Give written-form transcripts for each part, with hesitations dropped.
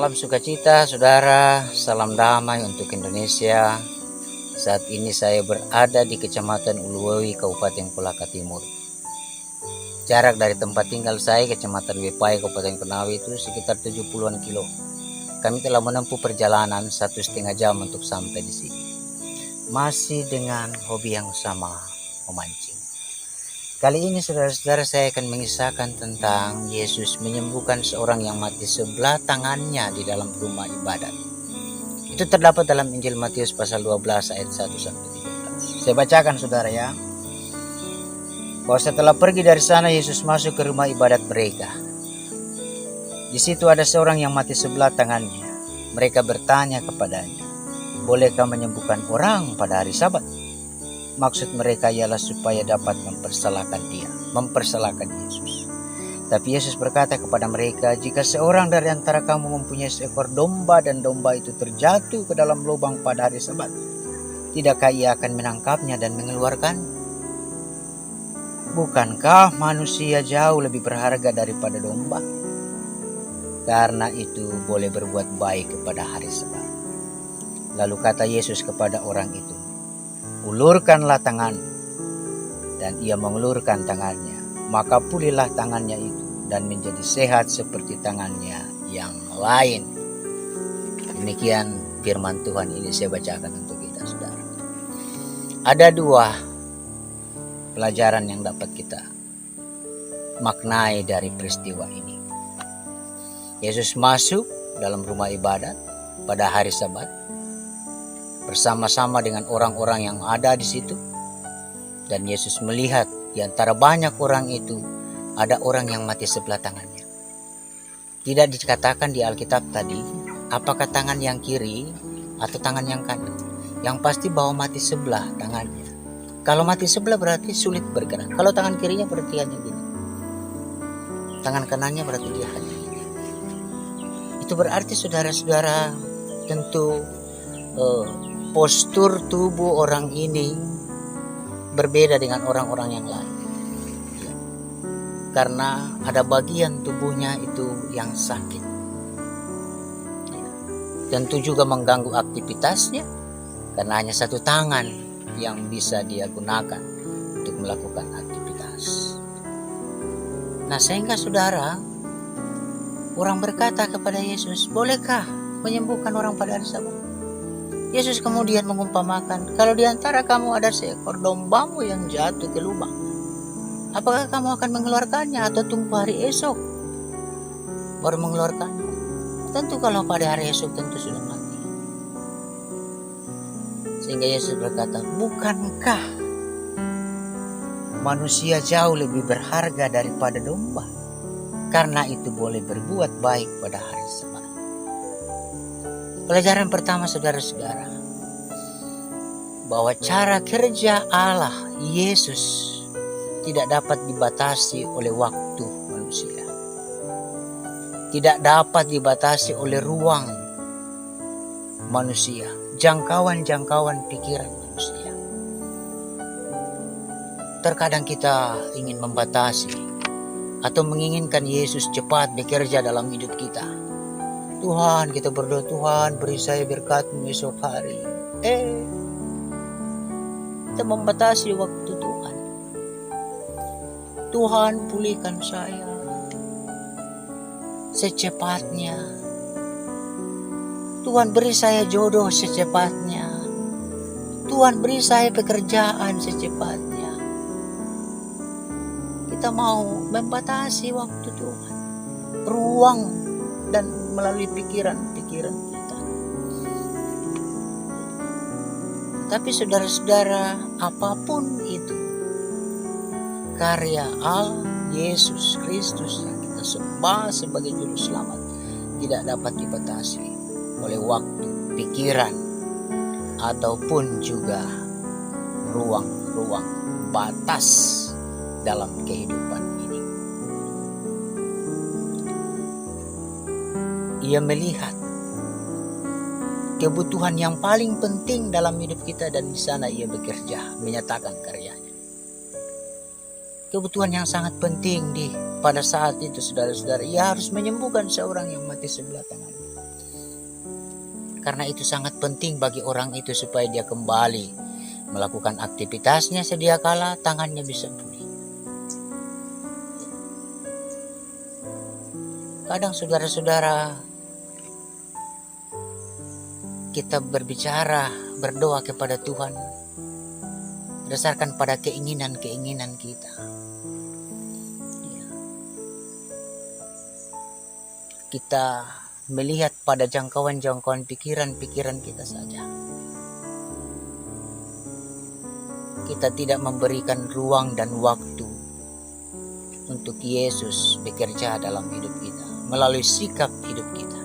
Salam sukacita, saudara. Salam damai untuk Indonesia. Saat ini saya berada di Kecamatan Uluwai, Kabupaten Kolaka Timur. Jarak dari tempat tinggal saya, Kecamatan Wepai, Kabupaten Konawe itu sekitar 70-an kilo. Kami telah menempuh perjalanan 1,5 jam untuk sampai di sini. Masih dengan hobi yang sama, memancing. Kali ini saudara-saudara saya akan mengisahkan tentang Yesus menyembuhkan seorang yang mati sebelah tangannya di dalam rumah ibadat. Itu terdapat dalam Injil Matius pasal 12 ayat 1-13. Saya bacakan saudara ya. Bahwa setelah pergi dari sana Yesus masuk ke rumah ibadat mereka. Di situ ada seorang yang mati sebelah tangannya. Mereka bertanya kepadanya, "Bolehkah menyembuhkan orang pada hari Sabat?" Maksud mereka ialah supaya dapat mempersalahkan Yesus. Tapi Yesus berkata kepada mereka, "Jika seorang dari antara kamu mempunyai seekor domba dan domba itu terjatuh ke dalam lubang pada hari Sabat, tidakkah ia akan menangkapnya dan mengeluarkan? Bukankah manusia jauh lebih berharga daripada domba? Karena itu boleh berbuat baik kepada hari Sabat." Lalu kata Yesus kepada orang itu, "Ulurkanlah tangan." Dan ia mengulurkan tangannya. Maka pulihlah tangannya itu dan menjadi sehat seperti tangannya yang lain. Demikian firman Tuhan ini saya bacakan untuk kita saudara. Ada dua pelajaran yang dapat kita maknai dari peristiwa ini. Yesus masuk dalam rumah ibadat pada hari Sabat bersama-sama dengan orang-orang yang ada di situ, dan Yesus melihat di antara banyak orang itu ada orang yang mati sebelah tangannya. Tidak dikatakan di Alkitab tadi apakah tangan yang kiri atau tangan yang kanan. Yang pasti bahwa mati sebelah tangannya. Kalau mati sebelah berarti sulit bergerak. Kalau tangan kirinya berarti hanya gini. Tangan kanannya berarti dia hanya gini. Itu berarti saudara-saudara tentu postur tubuh orang ini berbeda dengan orang-orang yang lain. Karena ada bagian tubuhnya itu yang sakit. Tentu juga mengganggu aktivitasnya karena hanya satu tangan yang bisa dia gunakan untuk melakukan aktivitas. Nah, sehingga saudara, orang berkata kepada Yesus, "Bolehkah menyembuhkan orang pada hari Sabat?" Yesus kemudian mengumpamakan, "Kalau di antara kamu ada seekor dombamu yang jatuh ke lubang, apakah kamu akan mengeluarkannya atau tunggu hari esok baru mengeluarkannya? Tentu kalau pada hari esok tentu sudah mati." Sehingga Yesus berkata, "Bukankah manusia jauh lebih berharga daripada domba? Karena itu boleh berbuat baik pada hari Sabat." Pelajaran pertama saudara-saudara, bahwa cara kerja Allah Yesus tidak dapat dibatasi oleh waktu manusia. Tidak dapat dibatasi oleh ruang manusia, jangkauan pikiran manusia. Terkadang kita ingin membatasi atau menginginkan Yesus cepat bekerja dalam hidup kita. Tuhan, kita berdoa, "Tuhan beri saya berkat-Mu esok hari." Kita membatasi waktu Tuhan. "Tuhan pulihkan saya secepatnya. Tuhan beri saya jodoh secepatnya. Tuhan beri saya pekerjaan secepatnya." Kita mau membatasi waktu Tuhan, ruang, dan melalui pikiran-pikiran kita. Tapi saudara-saudara, apapun itu karya Allah Yesus Kristus yang kita sembah sebagai juru selamat tidak dapat dibatasi oleh waktu, pikiran, ataupun juga ruang-ruang batas dalam kehidupan ini. Ia melihat kebutuhan yang paling penting dalam hidup kita, dan di sana ia bekerja menyatakan karyanya. Kebutuhan yang sangat penting pada saat itu saudara-saudara, ia harus menyembuhkan seorang yang mati sebelah tangannya. Karena itu sangat penting bagi orang itu supaya dia kembali melakukan aktivitasnya sedia kala tangannya bisa pulih. Kadang saudara-saudara, kita berbicara, berdoa kepada Tuhan berdasarkan pada keinginan-keinginan kita. Kita melihat pada jangkauan-jangkauan pikiran-pikiran kita saja. Kita tidak memberikan ruang dan waktu untuk Yesus bekerja dalam hidup kita, melalui sikap hidup kita.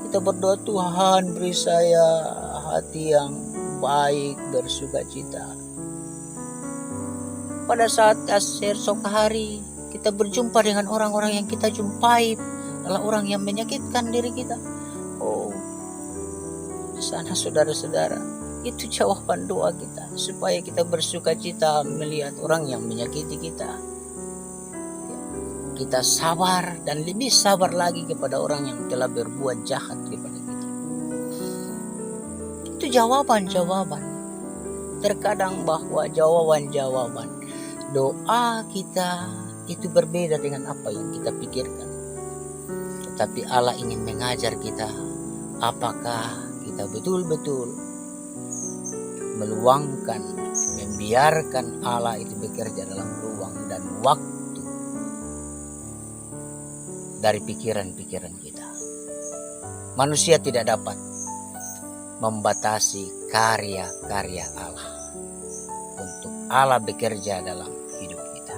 Kita berdoa, Tuhan beri saya hati yang baik, bersukacita. Pada saat esok hari kita berjumpa dengan orang-orang yang kita jumpai adalah orang yang menyakitkan diri kita. Oh, di sana saudara-saudara, itu jawaban doa kita supaya kita bersukacita melihat orang yang menyakiti kita. Kita sabar dan lebih sabar lagi kepada orang yang telah berbuat jahat kepada kita. Itu jawaban-jawaban. Terkadang bahwa jawaban-jawaban doa kita itu berbeda dengan apa yang kita pikirkan. Tetapi Allah ingin mengajar kita apakah kita betul-betul meluangkan, membiarkan Allah itu bekerja dalam ruang dan waktu dari pikiran-pikiran kita. Manusia tidak dapat membatasi karya-karya Allah untuk Allah bekerja dalam hidup kita.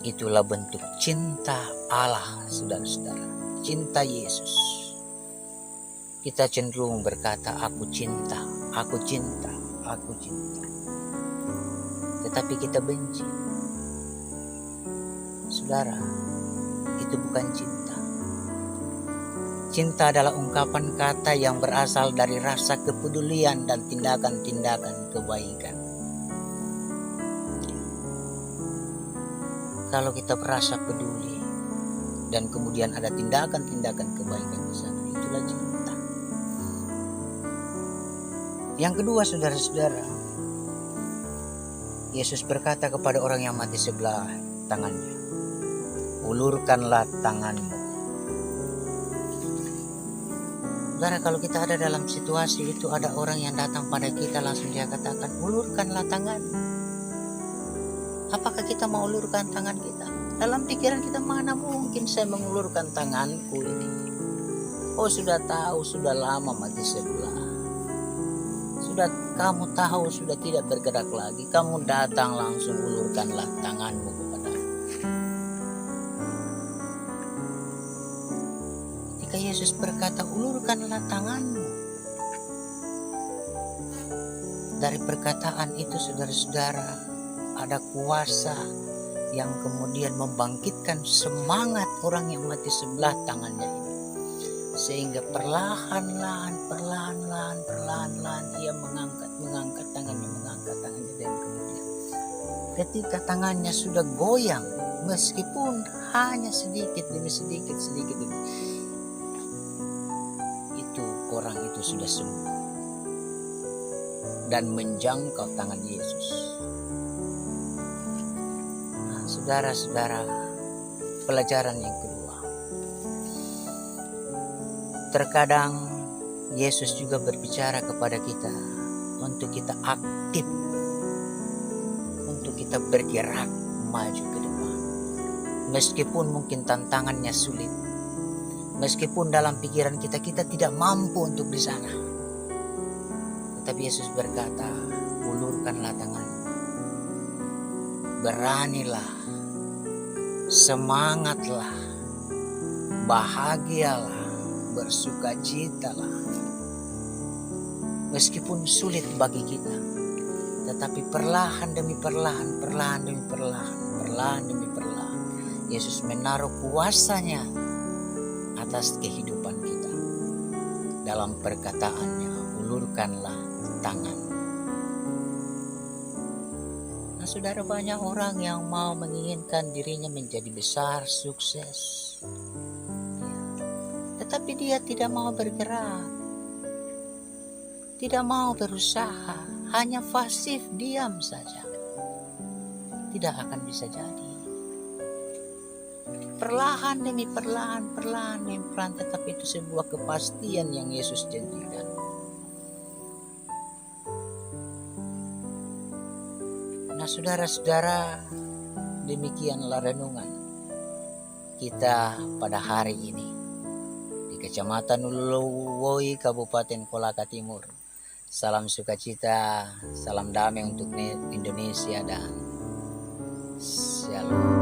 Itulah bentuk cinta Allah, saudara-saudara, cinta Yesus. Kita cenderung berkata, aku cinta, aku cinta, aku cinta. Tetapi kita benci. Saudara, itu bukan cinta. Cinta adalah ungkapan kata yang berasal dari rasa kepedulian dan tindakan-tindakan kebaikan. Kalau kita merasa peduli dan kemudian ada tindakan-tindakan kebaikan di sana, itulah cinta. Yang kedua, saudara-saudara, Yesus berkata kepada orang yang mati sebelah tangannya, ulurkanlah tanganmu. Saudara, kalau kita ada dalam situasi itu, ada orang yang datang pada kita, langsung dia katakan, ulurkanlah tangan. Apakah kita mau ulurkan tangan kita? Dalam pikiran kita, mana mungkin saya mengulurkan tanganku ini? Oh, sudah tahu, sudah lama mati sebelah. Sudah kamu tahu, sudah tidak bergerak lagi. Kamu datang langsung ulurkanlah tanganmu kepada. Ketika Yesus berkata, ulurkanlah tanganmu. Dari perkataan itu, saudara-saudara, ada kuasa yang kemudian membangkitkan semangat orang yang mati sebelah tangannya ini. Sehingga perlahan-lahan ia mengangkat tangannya dan kemudian ketika tangannya sudah goyang, meskipun hanya sedikit demi sedikit demi, itu orang itu sudah sembuh dan menjangkau tangan Yesus. Nah, saudara-saudara, pelajaran yang kedua, terkadang Yesus juga berbicara kepada kita untuk kita aktif, untuk kita bergerak maju ke depan. Meskipun mungkin tantangannya sulit, meskipun dalam pikiran kita tidak mampu untuk di sana, tetapi Yesus berkata, ulurkanlah tanganmu, beranilah, semangatlah, bahagialah, bersukacitalah. Meskipun sulit bagi kita, tetapi perlahan demi perlahan, Yesus menaruh kuasanya atas kehidupan kita. Dalam perkataannya, ulurkanlah tangan. Nah, saudara, banyak orang yang mau menginginkan dirinya menjadi besar, sukses. tetapi dia tidak mau bergerak, tidak mau berusaha, hanya pasif diam saja, tidak akan bisa jadi. Perlahan demi perlahan, tetapi itu sebuah kepastian yang Yesus janjikan. Nah, saudara-saudara, demikianlah renungan kita pada hari ini di Kecamatan Uluwoi, Kabupaten Kolaka Timur. Salam sukacita, salam damai untuk Indonesia dan Shalom.